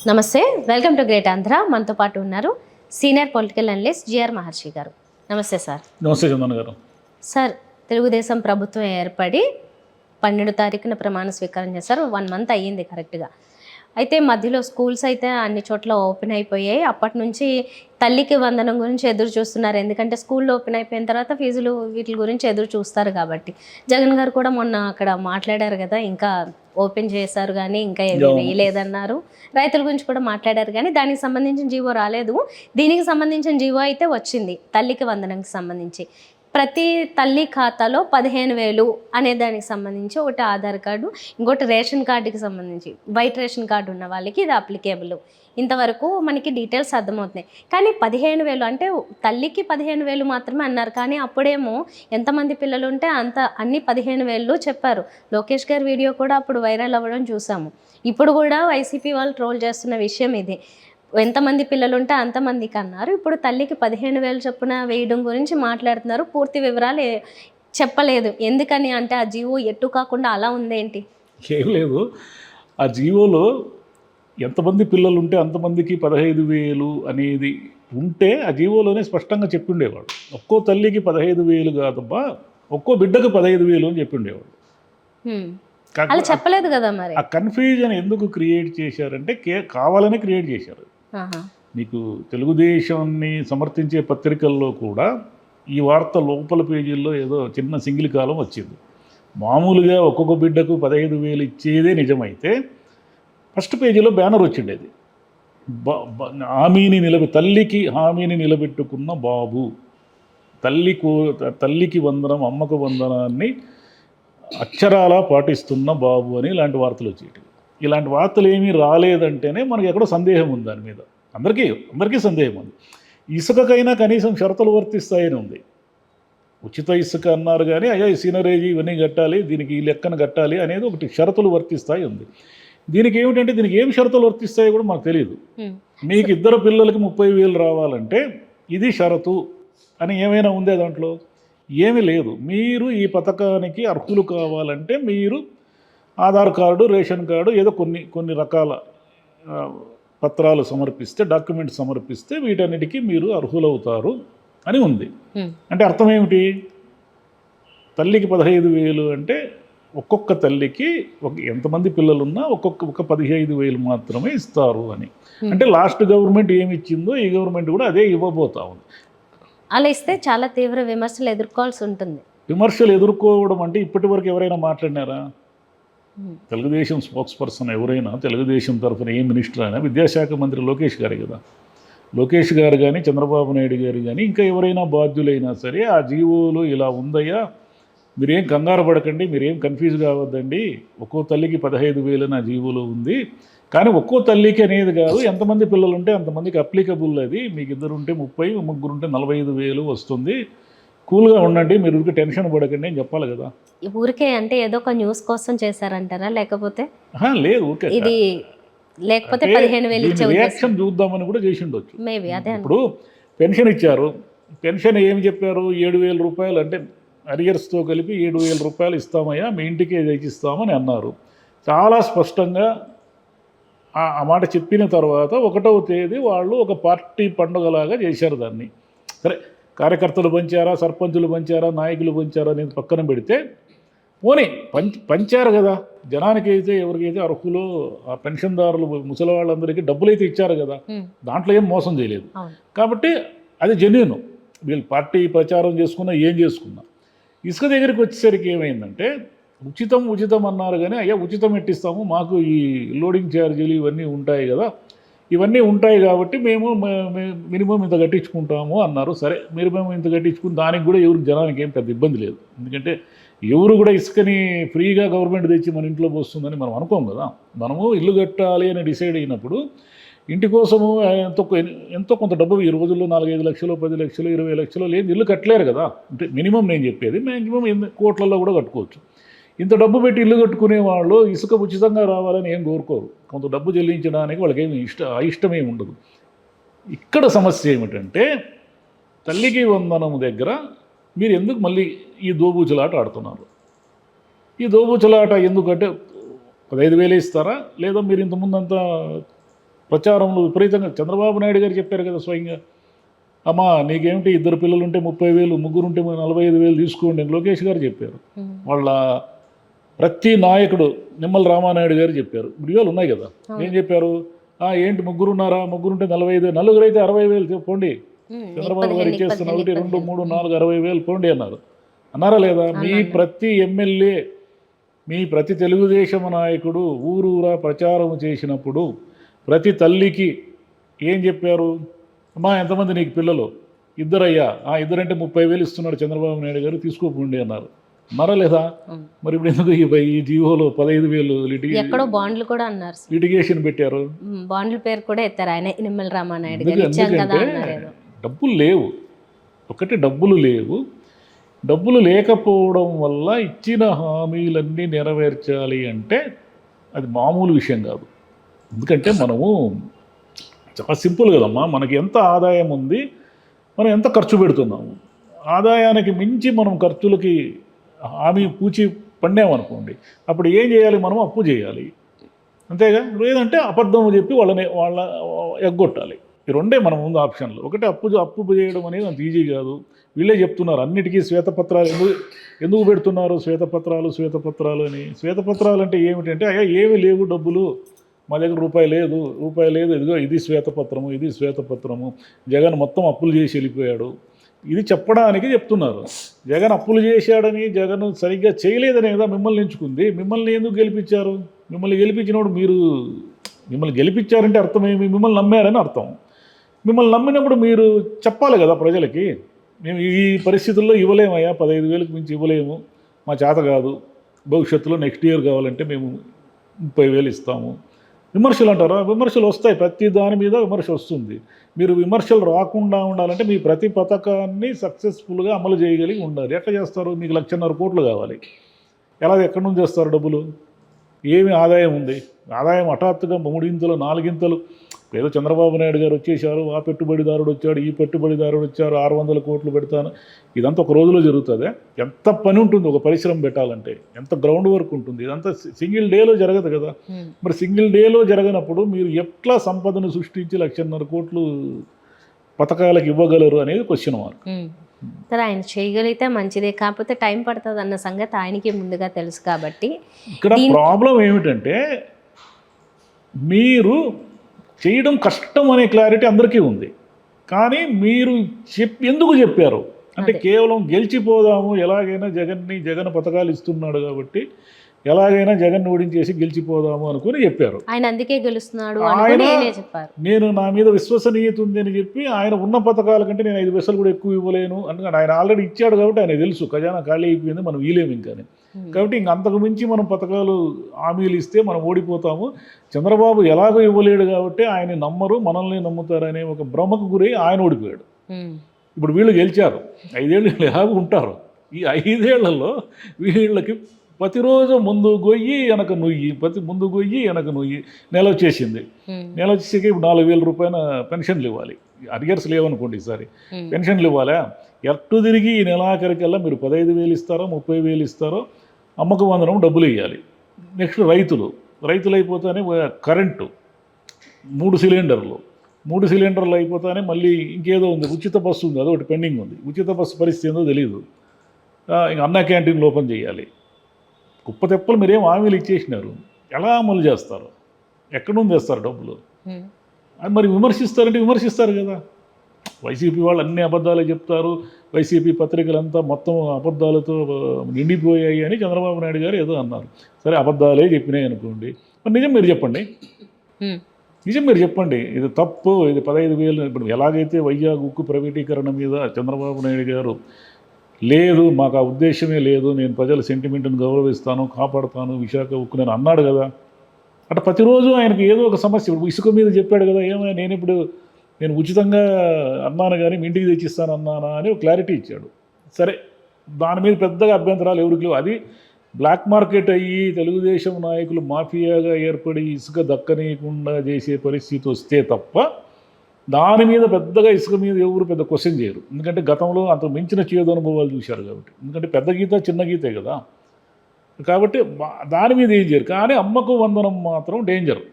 నమస్తే, welcome to great Andhra. మనతో పాటు ఉన్నారు సీనియర్ పొలిటికల్ అనలిస్ట్ జిఆర్ మహర్షి గారు. నమస్తే సార్. నమస్తే చందన్ గారు. సార్, తెలుగుదేశం ప్రభుత్వం ఏర్పడి 12 తారీఖున ప్రమాణ స్వీకారం చేశారు. 1 మంత్ అయ్యింది కరెక్ట్గా. అయితే మధ్యలో స్కూల్స్ అయితే అన్ని చోట్ల ఓపెన్ అయిపోయాయి. అప్పటి నుంచి తల్లికి వందనం గురించి ఎదురు చూస్తున్నారు. ఎందుకంటే స్కూల్లో ఓపెన్ అయిపోయిన తర్వాత ఫీజులు వీటి గురించి ఎదురు చూస్తారు కాబట్టి. జగన్ గారు కూడా మొన్న అక్కడ మాట్లాడారు కదా, ఇంకా ఓపెన్ చేశారు కానీ ఇంకా ఏమీ వేయలేదన్నారు. రైతుల గురించి కూడా మాట్లాడారు కానీ దానికి సంబంధించిన జీవో రాలేదు. దీనికి సంబంధించిన జీవో అయితే వచ్చింది, తల్లికి వందనంకి సంబంధించి. ప్రతి తల్లి ఖాతాలో 15,000 అనే దానికి సంబంధించి ఒకటి ఆధార్ కార్డు, ఇంకోటి రేషన్ కార్డుకి సంబంధించి వైట్ రేషన్ కార్డు ఉన్న వాళ్ళకి ఇది అప్లికేబుల్. ఇంతవరకు మనకి డీటెయిల్స్ అర్థమవుతున్నాయి. కానీ 15,000 అంటే తల్లికి 15,000 మాత్రమే అన్నారు. కానీ అప్పుడేమో ఎంతమంది పిల్లలు ఉంటే అన్ని 15,000 చెప్పారు. లోకేష్ గారి వీడియో కూడా అప్పుడు వైరల్ అవ్వడం చూసాము. ఇప్పుడు కూడా వైసీపీ వాళ్ళు ట్రోల్ చేస్తున్న విషయం ఇది. ఎంతమంది పిల్లలు ఉంటే అంతమందికి అన్నారు. ఇప్పుడు తల్లికి 15,000 చొప్పున వేయడం గురించి మాట్లాడుతున్నారు. పూర్తి వివరాలు చెప్పలేదు. ఎందుకని అంటే ఆ జీవో ఎట్టు కాకుండా అలా ఉందేంటి? ఏం లేదు, ఆ జీవోలో ఎంతమంది పిల్లలు ఉంటే అంతమందికి 15,000 అనేది ఉంటే ఆ జీవోలోనే స్పష్టంగా చెప్పిండేవాడు. ఒక్కో తల్లికి 15,000 కాదబ్బా, ఒక్కో బిడ్డకు 15,000 అని చెప్పిండేవాడు. అలా చెప్పలేదు కదా మరి. ఆ కన్ఫ్యూజన్ ఎందుకు క్రియేట్ చేశారంటే కావాలని క్రియేట్ చేశారు. మీకు తెలుగుదేశాన్ని సమర్థించే పత్రికల్లో కూడా ఈ వార్త లోపల పేజీల్లో ఏదో చిన్న సింగిల్ కాలం వచ్చింది. మామూలుగా ఒక్కొక్క బిడ్డకు 15,000 ఇచ్చేదే నిజమైతే ఫస్ట్ పేజీలో బ్యానర్ వచ్చిండేది. తల్లికి హామీని నిలబెట్టుకున్న బాబు, తల్లికి వందనం, అమ్మకు వందనాన్ని అక్షరాలా పాటిస్తున్న బాబు అని ఇలాంటి వార్తలు వచ్చేటివి. ఇలాంటి వార్తలు ఏమీ రాలేదంటేనే మనకి ఎక్కడో సందేహం ఉంది దాని మీద. అందరికీ సందేహం ఉంది. ఇసుకకైనా కనీసం షరతులు వర్తిస్తాయని ఉంది. ఉచిత ఇసుక అన్నారు కానీ అయ్యా సీనరేజీ ఇవన్నీ కట్టాలి, దీనికి ఈ లెక్కన కట్టాలి అనేది ఒకటి షరతులు వర్తిస్తాయి ఉంది. దీనికి ఏమిటంటే దీనికి ఏం షరతులు వర్తిస్తాయో కూడా మాకు తెలియదు. మీకు 2 పిల్లలకి 30,000 రావాలంటే ఇది షరతు అని ఏమైనా ఉందే దాంట్లో? ఏమీ లేదు. మీరు ఈ పథకానికి అర్హులు కావాలంటే మీరు ఆధార్ కార్డు, రేషన్ కార్డు ఏదో కొన్ని రకాల పత్రాలు సమర్పిస్తే, డాక్యుమెంట్స్ సమర్పిస్తే వీటన్నిటికీ మీరు అర్హులవుతారు అని ఉంది. అంటే అర్థం ఏమిటి? తల్లికి 15,000 అంటే ఒక్కొక్క తల్లికి ఎంతమంది పిల్లలున్నా ఒక్క 15,000 మాత్రమే ఇస్తారు అని. అంటే లాస్ట్ గవర్నమెంట్ ఏమి ఇచ్చిందో ఈ గవర్నమెంట్ కూడా అదే ఇవ్వబోతా ఉంది. అలా ఇస్తే చాలా తీవ్ర విమర్శలు ఎదుర్కోవాల్సి ఉంటుంది. విమర్శలు ఎదుర్కోవడం అంటే ఇప్పటి వరకు ఎవరైనా మాట్లాడినారా? తెలుగుదేశం స్పోక్స్ పర్సన్ ఎవరైనా, తెలుగుదేశం తరఫున ఏ మినిస్టర్ అయినా, విద్యాశాఖ మంత్రి లోకేష్ గారు కదా. లోకేష్ గారు కానీ, చంద్రబాబు నాయుడు గారు కానీ, ఇంకా ఎవరైనా బాధ్యులైనా సరే ఆ జీవోలో ఇలా ఉందయ్యా, మీరేం కంగారు పడకండి, మీరేం కన్ఫ్యూజ్ కావద్దండి, ఒక్కో తల్లికి 15,000 నా జీవోలో ఉంది. కానీ ఒక్కో తల్లికి అనేది కాదు, ఎంతమంది పిల్లలు ఉంటే అంతమందికి అప్లికబుల్ అది. మీకు 2 ఉంటే 30, 3 ఉంటే 45,000 వస్తుంది. కూల్గా ఉండండి, మీరు ఊరికి టెన్షన్ పడకండి అని చెప్పాలి కదా. ఊరికే అంటే ఏదో ఒక న్యూస్ కోసం చేశారంటారా? లేకపోతే లేదు, ఊరికే ఇది లేకపోతే 15,000 రియాక్షన్ చూద్దామని కూడా చేసి ఉండొచ్చు. మేబీ అదే. ఇప్పుడు పెన్షన్ ఇచ్చారు. పెన్షన్ ఏమి చెప్పారు? 7,000 రూపాయలు అంటే అరియర్స్తో కలిపి 7,000 రూపాయలు ఇస్తామయ్యా, మీ ఇంటికే తెచ్చిస్తామని అన్నారు. చాలా స్పష్టంగా ఆ మాట చెప్పిన తర్వాత 1వ తేదీ వాళ్ళు ఒక పార్టీ పండుగలాగా చేశారు దాన్ని. సరే, కార్యకర్తలు పంచారా, సర్పంచులు పంచారా, నాయకులు పంచారా అనేది పక్కన పెడితే పోనీ పంచారు కదా. జనానికి అయితే ఎవరికైతే అర్హులో ఆ పెన్షన్దారులు ముసలి వాళ్ళందరికీ డబ్బులు అయితే ఇచ్చారు కదా, దాంట్లో ఏం మోసం చేయలేదు. కాబట్టి అది జెన్యూన్. వీళ్ళు పార్టీ ప్రచారం చేసుకున్నా ఏం చేసుకున్నా. ఇసుక దగ్గరికి వచ్చేసరికి ఏమైందంటే ఉచితం అన్నారు కానీ అయ్యా ఉచితం ఎట్టిస్తాము, మాకు ఈ లోడింగ్ ఛార్జీలు ఇవన్నీ ఉంటాయి కదా, ఇవన్నీ ఉంటాయి కాబట్టి మేము మినిమం ఇంత కట్టించుకుంటాము అన్నారు. సరే, మినిమం ఇంత కట్టించుకుని దానికి కూడా జనానికి ఏం పెద్ద ఇబ్బంది లేదు. ఎందుకంటే ఎవరు కూడా ఇసుకని ఫ్రీగా గవర్నమెంట్ తెచ్చి మన ఇంట్లో పోస్తుందని మనం అనుకోం కదా. మనము ఇల్లు కట్టాలి అని డిసైడ్ అయినప్పుడు ఇంటి కోసము ఎంతో కొంత డబ్బు, ఈ రోజుల్లో 4-5 లక్షలు, 10 లక్షలు, 20 లక్షలు లేదు ఇల్లు కట్టలేరు కదా. అంటే మినిమం నేను చెప్పేది మ్యాక్సిమం కోట్లలో కూడా కట్టుకోవచ్చు. ఇంత డబ్బు పెట్టి ఇల్లు కట్టుకునే వాళ్ళు ఇసుక ఉచితంగా రావాలని ఏం కోరుకోరు. కొంత డబ్బు చెల్లించడానికి వాళ్ళకేమి అయిష్టమేమి ఉండదు. ఇక్కడ సమస్య ఏమిటంటే తల్లికి వందనం దగ్గర మీరు ఎందుకు మళ్ళీ ఈ దోబూచులాట ఆడుతున్నారు? ఈ దోబూచులాట ఎందుకంటే 15,000 ఇస్తారా, లేదా మీరు ఇంతకుముందంతా ప్రచారంలో విపరీతంగా చంద్రబాబు నాయుడు గారు చెప్పారు కదా స్వయంగా, అమ్మా నీకేమిటి 2 పిల్లలు ఉంటే 30,000, 3 ఉంటే 45,000 తీసుకోండి అని లోకేష్ గారు చెప్పారు. వాళ్ళ ప్రతి నాయకుడు నిమ్మల రామానాయుడు గారు చెప్పారు. వీడియోలు ఉన్నాయి కదా, ఏం చెప్పారు, ఏంటి 3 ఉన్నారా, 3 ఉంటే 45,000, 4 అయితే 60,000 పోండి, చంద్రబాబు గారు ఇచ్చేస్తున్న 1, 2, 3, 4, 60,000 పోండి అన్నారు. అన్నారా లేదా? మీ ప్రతి ఎమ్మెల్యే, మీ ప్రతి తెలుగుదేశం నాయకుడు ఊరూరా ప్రచారం చేసినప్పుడు ప్రతి తల్లికి ఏం చెప్పారు, అమ్మా ఎంతమంది నీకు పిల్లలు, 2 అయ్యా, 2 అంటే 30,000 ఇస్తున్నాడు చంద్రబాబు నాయుడు గారు, తీసుకోకండి అన్నారు. అన్నారా లేదా? మరి ఇప్పుడు ఎందుకు ఈ జీవోలో 15,000 ఎక్కడో బాండ్లు కూడా అన్నారు, లిటిగేషన్ పెట్టారు, బాండ్ల పేరు కూడా ఎత్తారు ఆయన, నిమ్మల రామానాయుడు గారు ఇచ్చాం కదా అన్నారు. డబ్బులు లేవు, ఒకటి డబ్బులు లేవు. డబ్బులు లేకపోవడం వల్ల ఇచ్చిన హామీలన్నీ నెరవేర్చాలి అంటే అది మామూలు విషయం కాదు. ఎందుకంటే మనము చాలా సింపుల్ కదమ్మా, మనకి ఎంత ఆదాయం ఉంది, మనం ఎంత ఖర్చు పెడుతున్నాము, ఆదాయానికి మించి మనం ఖర్చులకి హామీ పూచి పడినామనుకోండి, అప్పుడు ఏం చేయాలి, మనం అప్పు చేయాలి, అంతేగా. లేదంటే అబద్ధం చెప్పి వాళ్ళ ఎగ్గొట్టాలి. ఈ రెండే మన ముందు ఆప్షన్లు. ఒకటి అప్పు చేయడం అనేది అంత ఈజీ కాదు. వీళ్ళే చెప్తున్నారు అన్నిటికీ శ్వేతపత్రాలు ఎందుకు పెడుతున్నారు, శ్వేతపత్రాలు అని. శ్వేతపత్రాలు అంటే ఏమిటంటే, అయ్యా ఏమీ లేవు డబ్బులు, మా దగ్గర రూపాయి లేదు, ఇదిగో ఇది శ్వేతపత్రము, జగన్ మొత్తం అప్పులు చేసి వెళ్ళిపోయాడు, ఇది చెప్పడానికి చెప్తున్నారు. జగన్ అప్పులు చేశాడని, జగన్ సరిగ్గా చేయలేదని కదా మిమ్మల్ని ఎంచుకుంది. మిమ్మల్ని ఎందుకు గెలిపించారు? మిమ్మల్ని గెలిపించినప్పుడు మిమ్మల్ని గెలిపించారంటే అర్థం ఏమి, మిమ్మల్ని నమ్మారని అర్థం. మిమ్మల్ని నమ్మినప్పుడు మీరు చెప్పాలి కదా ప్రజలకి, మేము ఈ పరిస్థితుల్లో ఇవ్వలేమయ్యా, 15,000కి మించి ఇవ్వలేము, మా చేత కాదు, భవిష్యత్తులో నెక్స్ట్ ఇయర్ కావాలంటే మేము 30,000 ఇస్తాము. విమర్శలు అంటారా? విమర్శలు వస్తాయి, ప్రతి దాని మీద విమర్శ వస్తుంది. మీరు విమర్శలు రాకుండా ఉండాలంటే మీ ప్రతి పథకాన్ని సక్సెస్ఫుల్గా అమలు చేయగలిగి ఉండాలి. ఎట్లా చేస్తారు? మీకు 1,50,000 కోట్లు కావాలి, ఎక్కడి నుంచి చేస్తారు డబ్బులు? ఏమి ఆదాయం ఉంది? ఆదాయం హఠాత్తుగా 3 ఇంతలు 4 ఇంతలు, ఏదో చంద్రబాబు నాయుడు గారు వచ్చేసారు, ఆ పెట్టుబడిదారుడు వచ్చాడు, ఈ పెట్టుబడిదారుడు వచ్చారు, 600 కోట్లు పెడతాను, ఇదంతా ఒక రోజులో జరుగుతుందా? ఎంత పని ఉంటుంది ఒక పరిశ్రమ పెట్టాలంటే, ఎంత గ్రౌండ్ వర్క్ ఉంటుంది, ఇదంతా సింగిల్ డేలో జరగదు కదా. మరి సింగిల్ డేలో జరగనప్పుడు మీరు ఎట్లా సంపదను సృష్టించి 1,50,000 కోట్లు పథకాలకు ఇవ్వగలరు అనేది క్వశ్చన్ మార్క్. సరే, ఆయన చేయగలిగితే మంచిదే, కాకపోతే టైం పడుతుంది అన్న సంగతి ఆయనకి ముందుగా తెలుసు కాబట్టి. ఇక్కడ ప్రాబ్లం ఏమిటంటే, మీరు చేయడం కష్టం అనే క్లారిటీ అందరికీ ఉంది, కానీ మీరు ఎందుకు చెప్పారు అంటే కేవలం గెలిచిపోదాము, ఎలాగైనా జగన్ పథకాలు ఇస్తున్నాడు కాబట్టి ఎలాగైనా జగన్ ఓడించేసి గెలిచిపోదాము అనుకుని చెప్పారు. ఆయన అందుకే గెలుస్తున్నాడు చెప్పారు. నేను నా మీద విశ్వసనీయత ఉంది అని చెప్పి ఆయన ఉన్న పథకాల కంటే నేను 5 పైసలు కూడా ఎక్కువ ఇవ్వలేను అందుకని ఆయన ఆల్రెడీ ఇచ్చాడు కాబట్టి ఆయన తెలుసు ఖజానా ఖాళీ అయిపోయింది, మనం వీలేము ఇంకాని. కాబట్టి ఇంక అంతకు మించి మనం పథకాలు హామీలు ఇస్తే మనం ఓడిపోతాము, చంద్రబాబు ఎలాగో ఇవ్వలేడు కాబట్టి ఆయన నమ్మరు, మనల్ని నమ్ముతారనే ఒక భ్రమకు గురై ఆయన ఓడిపోయాడు. ఇప్పుడు వీళ్ళు గెలిచారు, 5 ఏళ్ళు ఎలాగో ఉంటారు. ఈ 5 ఏళ్లలో వీళ్ళకి ప్రతిరోజు ముందు గొయ్యి వెనక నుయ్యి, ముందు గొయ్యి వెనక నుయ్యి. నెల వచ్చేసింది, నెల వచ్చేసి ఇప్పుడు 4,000 రూపాయల పెన్షన్లు ఇవ్వాలి, అడిగర్స్ లేవనుకోండి ఈసారి పెన్షన్లు ఇవ్వాలా, ఎట్టు తిరిగి ఈ నెలాఖరికల్లా మీరు 15,000 ఇస్తారో 30,000 ఇస్తారో, అమ్మకు 100 డబ్బులు ఇవ్వాలి. నెక్స్ట్ రైతులు అయిపోతానే కరెంటు 3 సిలిండర్లు అయిపోతానే మళ్ళీ ఇంకేదో ఉంది, ఉచిత బస్సు ఉంది, అదొకటి పెండింగ్ ఉంది. ఉచిత బస్సు పరిస్థితి ఏందో తెలియదు. ఇంక అన్న క్యాంటీన్లు ఓపెన్ చేయాలి. కుప్ప తెప్పలు మీరేం హామీలు ఇచ్చేసినారు, ఎలా అమలు చేస్తారు, ఎక్కడి నుంచి తెస్తారు డబ్బులు? అది మరి విమర్శిస్తారంటే విమర్శిస్తారు కదా. వైసీపీ వాళ్ళు అన్ని అబద్ధాలే చెప్తారు, వైసీపీ పత్రికలంతా మొత్తం అబద్ధాలతో నిండిపోయాయి అని చంద్రబాబు నాయుడు గారు ఏదో అన్నారు. సరే, అబద్ధాలే చెప్పినాయి అనుకోండి, మరి నిజం మీరు చెప్పండి, ఇది తప్పు, ఇది 15,000. ఇప్పుడు ఎలాగైతే వైజాగ్ ఉక్కు ప్రైవేటీకరణ మీద చంద్రబాబు నాయుడు గారు లేదు, మాకు ఆ ఉద్దేశమే లేదు, నేను ప్రజల సెంటిమెంట్ని గౌరవిస్తాను, కాపాడుతాను, విశాఖ ఉక్కు నేను అన్నాడు కదా. అట్లా ప్రతిరోజు ఆయనకు ఏదో ఒక సమస్య. ఇప్పుడు ఇసుక మీద చెప్పాడు కదా, ఏమైనా నేను ఉచితంగా అన్నాను కానీ మీ ఇంటికి తెచ్చిస్తాను అన్నానా అని ఒక క్లారిటీ ఇచ్చాడు. సరే, దాని మీద పెద్దగా అభ్యంతరాలు ఎవరికి లేవు. అది బ్లాక్ మార్కెట్ అయ్యి తెలుగుదేశం నాయకులు మాఫియాగా ఏర్పడి ఇసుక దక్కనీయకుండా చేసే పరిస్థితి వస్తే తప్ప దాని మీద పెద్దగా ఇసుక మీద ఎవరు పెద్ద క్వశ్చన్ చేయరు. ఎందుకంటే గతంలో అంత మించిన చేదు అనుభవాలు చూశారు కాబట్టి. ఎందుకంటే పెద్ద గీత చిన్న గీతే కదా, కాబట్టి దాని మీద ఏం చేయరు. కానీ అమ్మకు వందనం మాత్రం డేంజర్.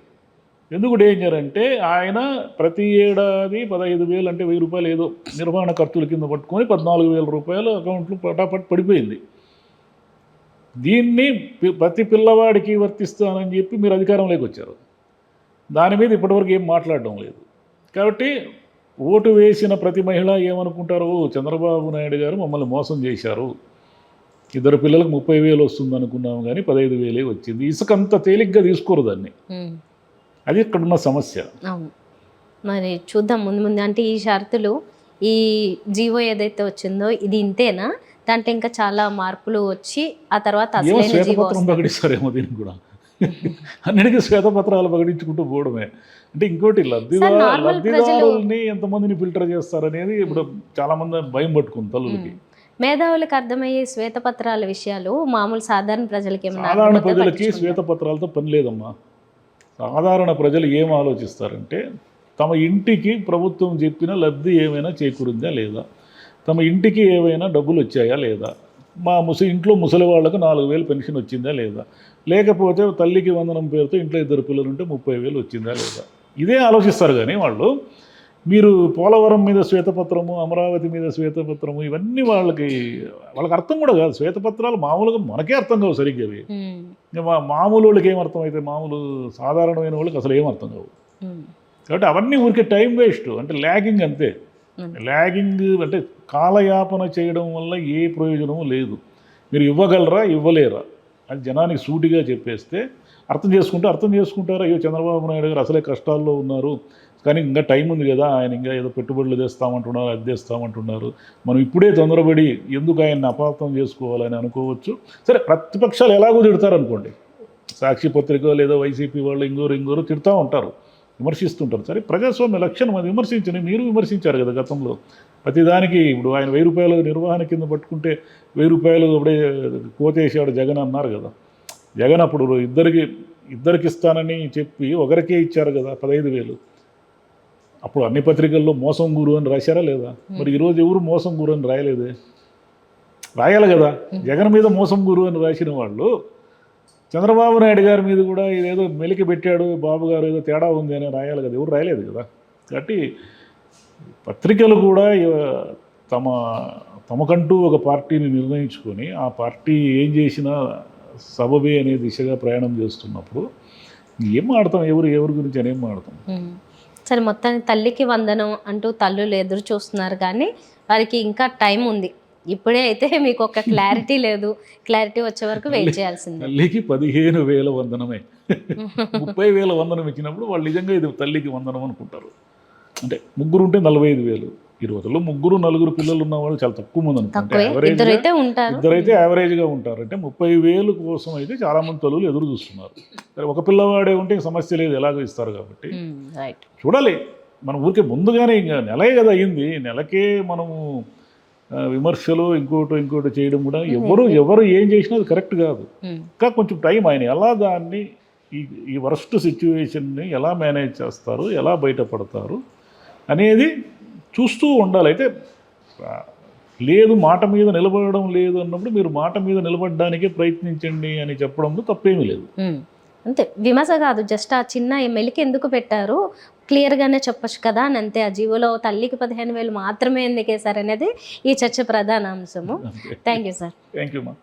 ఎందుకు డేంజర్ అంటే ఆయన ప్రతి ఏడాది 15,000 అంటే 1,000 రూపాయలు ఏదో నిర్వహణ ఖర్చుల కింద పట్టుకొని 14,000 రూపాయలు అకౌంట్లో పటాపట్ పడిపోయింది. దీన్ని ప్రతి పిల్లవాడికి వర్తిస్తానని చెప్పి మీరు అధికారంలోకి వచ్చారు. దాని మీద ఇప్పటివరకు ఏం మాట్లాడడం లేదు. కాబట్టి ఓటు వేసిన ప్రతి మహిళ ఏమనుకుంటారు, చంద్రబాబు నాయుడు గారు మమ్మల్ని మోసం చేశారు, 2 పిల్లలకు 30,000 వస్తుంది అనుకున్నాము కానీ 15,000 వచ్చింది. ఇసుక అంత తేలిగ్గా తీసుకోరు దాన్ని. అది ఇక్కడున్న సమస్య. అవును. మరి చూద్దాం ముందు ముందు. అంటే ఈ షరతులు, ఈ జీవో ఏదైతే వచ్చిందో ఇది ఇంతేనా, దాంట్లో ఇంకా చాలా మార్పులు వచ్చి ఆ తర్వాత ఏమో అసలైన జీవో శ్వేతపత్రం ప్రకటిస్తారేమో దీనికి కూడా. అన్నిటికీ శ్వేతపత్రాలు ప్రకటించుకుంటూ పోవడమే. అంటే ఇంకోటి లబ్ధిదారుల్ని ఎంతమందిని ఫిల్టర్ చేస్తారనేది ఇప్పుడు చాలామంది భయం పట్టుకుంది తల్లులకి. మేధావులకు అర్థమయ్యే శ్వేతపత్రాల విషయాలు మామూలు సాధారణ ప్రజలకి సాధారణ ప్రజలకి శ్వేతపత్రాలతో పని లేదమ్మా. సాధారణ ప్రజలు ఏం ఆలోచిస్తారంటే తమ ఇంటికి ప్రభుత్వం చెప్పిన లబ్ధి ఏమైనా చేకూరిందా లేదా, తమ ఇంటికి ఏమైనా డబ్బులు వచ్చాయా లేదా, మా ఇంట్లో ముసలి వాళ్ళకు 4,000 పెన్షన్ వచ్చిందా లేదా, లేకపోతే తల్లికి వందనం పేరుతో ఇంట్లో 2 పిల్లలు ఉంటే 30,000 వచ్చిందా లేదా, ఇదే ఆలోచిస్తారు. కానీ వాళ్ళు మీరు పోలవరం మీద శ్వేతపత్రము, అమరావతి మీద శ్వేతపత్రము, ఇవన్నీ వాళ్ళకి అర్థం కూడా కాదు. శ్వేతపత్రాలు మామూలుగా మనకే అర్థం కావు సరిగ్గా. అవి మామూలు వాళ్ళకి ఏం అర్థం అయితే, మామూలు సాధారణమైన వాళ్ళకి అసలు ఏం అర్థం కావు. కాబట్టి అవన్నీ ఊరికే టైం వేస్ట్, అంటే ల్యాగింగ్ అంతే. ల్యాగింగ్ అంటే కాలయాపన చేయడం వల్ల ఏ ప్రయోజనము లేదు. మీరు ఇవ్వగలరా ఇవ్వలేరా అది జనానికి సూటిగా చెప్పేస్తే అర్థం చేసుకుంటారా. అయ్యో చంద్రబాబు నాయుడు గారు అసలే కష్టాల్లో ఉన్నారు, కానీ ఇంకా టైం ఉంది కదా, ఆయన ఇంకా ఏదో పెట్టుబడులు తెస్తామంటున్నారు, అది తెస్తామంటున్నారు, మనం ఇప్పుడే తొందరపడి ఎందుకు ఆయన్ని అపార్థం చేసుకోవాలని అనుకోవచ్చు. సరే, ప్రతిపక్షాలు ఎలాగో తిడతారనుకోండి, సాక్షి పత్రిక లేదా వైసీపీ వాళ్ళు ఇంకోరు తిడతా ఉంటారు, విమర్శిస్తుంటారు. సరే, ప్రజాస్వామ్య లక్షణం అది. విమర్శించని మీరు విమర్శించారు కదా గతంలో ప్రతిదానికి. ఇప్పుడు ఆయన 1,000 రూపాయలు నిర్వహణ కింద పట్టుకుంటే 1,000 రూపాయలు అప్పుడే కోతేశాడు జగన్ అన్నారు కదా. జగన్ అప్పుడు ఇద్దరికి ఇస్తానని చెప్పి ఒకరికే ఇచ్చారు కదా 15,000. అప్పుడు అన్ని పత్రికల్లో మోసం గురు అని రాశారా లేదా? మరి ఈరోజు ఎవరు మోసం గురు అని రాయలేదే, రాయాలి కదా. జగన్ మీద మోసం గురు అని రాసిన వాళ్ళు చంద్రబాబు నాయుడు గారి మీద కూడా ఇదేదో మెలికి పెట్టాడు బాబు గారు, ఏదో తేడా ఉంది అని రాయాలి కదా. ఎవరు రాయలేదు కదా. కాబట్టి పత్రికలు కూడా తమకంటూ ఒక పార్టీని నిర్ణయించుకొని ఆ పార్టీ ఏం చేసినా సబబే అనే దిశగా ప్రయాణం చేస్తున్నప్పుడు ఏం ఆడతాం, ఎవరి గురించి అని ఏం ఆడతాం. సరే, మొత్తానికి తల్లికి వందనం అంటూ తల్లులు ఎదురు చూస్తున్నారు, కానీ వారికి ఇంకా టైం ఉంది. ఇప్పుడే అయితే మీకు ఒక క్లారిటీ లేదు, క్లారిటీ వచ్చే వరకు వెయిట్ చేయాల్సింది. తల్లికి 15,000 వందనమే. 30,000 వందనం ఇచ్చినప్పుడు వాళ్ళు నిజంగా ఇది తల్లికి వందనం అనుకుంటారు. అంటే 3 ఉంటే 45,000. ఈ రోజుల్లో 3-4 పిల్లలు ఉన్న వాళ్ళు చాలా తక్కువ మంది అనుకుంటారు. ఇద్దరైతే యావరేజ్గా ఉంటారు. అంటే 30,000 కోసం అయితే చాలామంది తల్లులు ఎదురు చూస్తున్నారు. ఒక పిల్లవాడే ఉంటే సమస్య లేదు, ఎలాగో ఇస్తారు కాబట్టి. చూడాలి, మన ఊరికే ముందుగానే ఇంకా నెలే కదా అయ్యింది, నెలకే మనము విమర్శలు ఇంకోటి చేయడం కూడా ఎవరు ఏం చేసినా అది కరెక్ట్ కాదు. ఇంకా కొంచెం టైం, ఆయన ఎలా దాన్ని ఈ వరస్ట్ సిచ్యువేషన్ని ఎలా మేనేజ్ చేస్తారు, ఎలా బయటపడతారు అనేది చూస్తూ ఉండాలి. అయితే లేదు, మాట మీద నిలబడడం లేదు అన్నప్పుడు మీరు మాట మీద నిలబడడానికే ప్రయత్నించండి అని చెప్పడంలో తప్పేమీ లేదు. అంతే, విమర్శ కాదు, జస్ట్ ఆ చిన్న మెలికి ఎందుకు పెట్టారు క్లియర్గానే చెప్పచ్చు కదా అని అంతే. ఆ జీవోలో తల్లికి 15,000 మాత్రమే ఎందుకేసారు అనేది ఈ చర్చ ప్రధాన అంశము. Thank you sir. Thank you మా.